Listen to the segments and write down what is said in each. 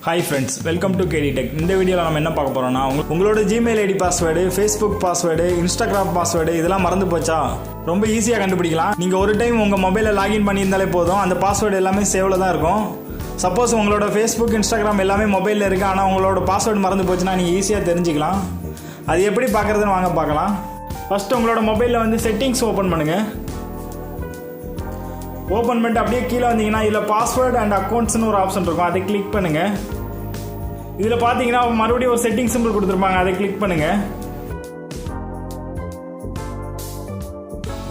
Hi friends, welcome to KD tech. இந்த வீடியோவில் நம்ம என்ன பார்க்க போகிறோம்னா, உங்களோட Gmail ID password, Facebook password, Instagram password இதெல்லாம் மறந்து போச்சா? ரொம்ப ஈஸியாக கண்டுபிடிக்கலாம். நீங்கள் ஒரு டைம் உங்கள் மொபைலில் லாகின் பண்ணியிருந்தாலே போதும், அந்த பாஸ்வேர்டு எல்லாமே சேவில் தான் இருக்கும். சப்போஸ் உங்களோட ஃபேஸ்புக், இன்ஸ்டாகிராம் எல்லாமே மொபைலில் இருக்குது, ஆனால் உங்களோட பாஸ்வேர்டு மறந்து போச்சுன்னா நீங்கள் ஈஸியாக தெரிஞ்சுக்கலாம். அது எப்படி பார்க்குறதுன்னு வாங்க பார்க்கலாம். ஃபஸ்ட்டு உங்களோட மொபைலில் வந்து செட்டிங்ஸ் ஓப்பன் பண்ணுங்கள். ஓப்பன் பண்ணிட்டு அப்படியே கீழே வந்தீங்கன்னா இதில் பாஸ்வேர்டு அண்ட் அக்கௌண்ட்ஸ்னு ஒரு ஆப்ஷன் இருக்கும், அதை கிளிக் பண்ணுங்கள். இதில் பார்த்தீங்கன்னா மறுபடியும் ஒரு செட்டிங் சிம்பிள் கொடுத்துருப்பாங்க, அதை கிளிக் பண்ணுங்கள்.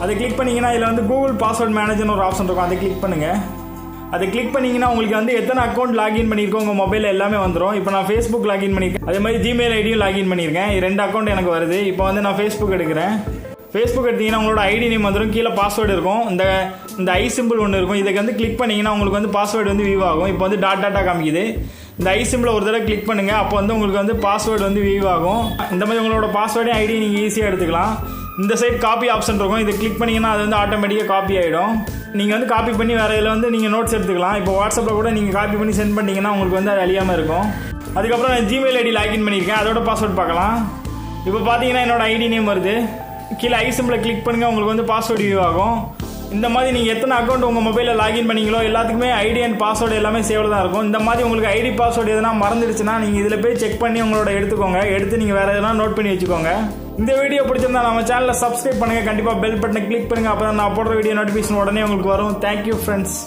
அதை கிளிக் பண்ணிங்கன்னா இதில் வந்து கூகுள் பாஸ்வேர்ட் மேனேஜர்னு ஒரு ஆப்ஷன் இருக்கும், அதை கிளிக் பண்ணுங்கள். அதை கிளிக் பண்ணிங்கன்னா உங்களுக்கு வந்து எத்தனை அக்கௌண்ட் லாகின் பண்ணியிருக்கோம் உங்கள் மொபைலில் எல்லாமே வந்துடும். இப்போ நான் ஃபேஸ்புக் லாகின் பண்ணியிருக்கேன், அதே மாதிரி ஜிமெயில் ஐடியும் லாகின் பண்ணியிருக்கேன். 2 அக்கௌண்ட் எனக்கு வருது. இப்போ வந்து நான் ஃபேஸ்புக் எடுக்கிறேன். ஃபேஸ்புக் எடுத்தீங்கன்னா உங்களோட ஐடி நேம் வந்துடும், கீழே பாஸ்வேர்டு இருக்கும், இந்த ஐ சிம்பிள் ஒன்று இருக்கும். இதுக்கு வந்து கிளிக் பண்ணிங்கன்னா உங்களுக்கு வந்து பாஸ்வேர்டு வந்து வியூ ஆகும். இப்போ வந்து டாட்டா காமிக்குது. இந்த ஐ சிம்பிளை ஒரு தடவை கிளிக் பண்ணுங்கள், அப்போ வந்து உங்களுக்கு வந்து பாஸ்வேர்டு வந்து வியூ ஆகும். இந்த மாதிரி உங்களோட பாஸ்வேர்டையும் ஐடி நீங்கள் ஈஸியாக எடுத்துக்கலாம். இந்த சைட் காப்பி ஆப்ஷன் இருக்கும், இதை கிளிக் பண்ணிங்கன்னா அது வந்து ஆட்டோமேட்டிக்காக காப்பி ஆகிடும். நீங்கள் வந்து காப்பி பண்ணி வேறு இதில் வந்து நீங்கள் நோட்ஸ் எடுத்துக்கலாம். இப்போ வாட்ஸ்அப்பில் கூட நீங்கள் காப்பி பண்ணி சென்ட் பண்ணிங்கன்னா உங்களுக்கு வந்து அது அழியாமல் இருக்கும். அதுக்கப்புறம் நான் ஜிமெயில் ஐடி லாகின் பண்ணியிருக்கேன், அதோட பாஸ்வேர்டு பார்க்கலாம். இப்போ பார்த்தீங்கன்னா என்னோட ஐடி நேம் வருது. கீழே ஐ சிம்பிளை கிளிக் பண்ணுங்கள், உங்களுக்கு வந்து பாஸ்வேர்டு வியூ ஆகும். இந்த மாதிரி நீங்கள் எத்தனை அக்கௌண்ட் உங்கள் மொபைலில் லாகின் பண்ணீங்களோ எல்லாத்துக்குமே ஐடி அண்ட் பாஸ்வேர்டு எல்லாமே சேவில் தான் இருக்கும். இந்த மாதிரி உங்களுக்கு ஐடி பாஸ்வேர்டு எதனா மறந்துடுச்சுன்னா நீங்கள் இதில் போய் செக் பண்ணி உங்களோட எடுத்துக்கோங்க. எடுத்து நீங்கள் வேறு எதனா நோட் பண்ணி வச்சுக்கோங்க. இந்த வீடியோ பிடிச்சிருந்தா நம்ம சேனலில் சப்ஸ்கிரைப் பண்ணுங்கள், கண்டிப்பாக பெல் பட்டனை கிளிக் பண்ணுங்கள். அப்போ தான் நான் போடுற வீடியோ நோட்டிஃபிகேஷன் உடனே உங்களுக்கு வரும். Thank you friends.